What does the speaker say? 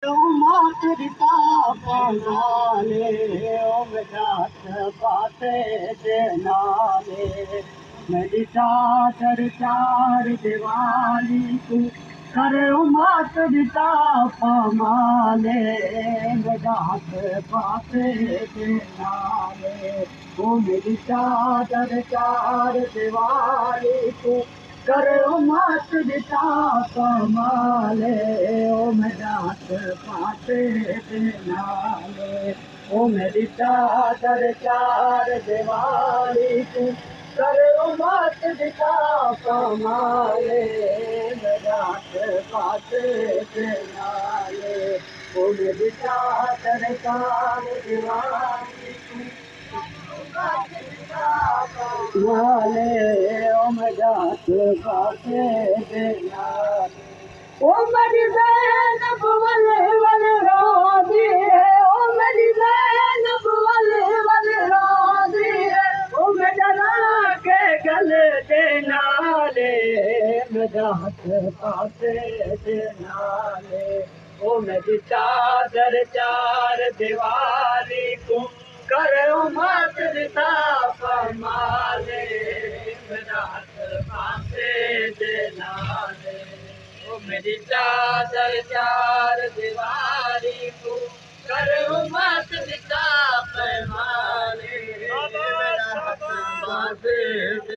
मातृता पनाले ओम जात पाते दे नाले मेरी चादर चार दिवाली तू करे मातृता पमाले जात पाते दे नाले ओ मेरी चादर चार दिवाली तू करो मात दिता कमाले ओ मैं जात पाते नाले ओ मेरी चादर चार दिवाली तू करो मात दिता कमाले मैं जात पाते नाले ओ मेरी चादर चार दिवाली तू वाले ओम जात पाते देना ओ मेरी बहन बुवले वाले राधी है ओ मेरी बहन बुवले वाले राधी है ओ मैं जना के गले देना ले मैं जात पाते देना ले ओ मेरी चादर चार दीवारी को करो मत दिता फरमाले रात पासे देना दे ओ मेरी चादर चार दीवारी को करो मत दिता फरमाले।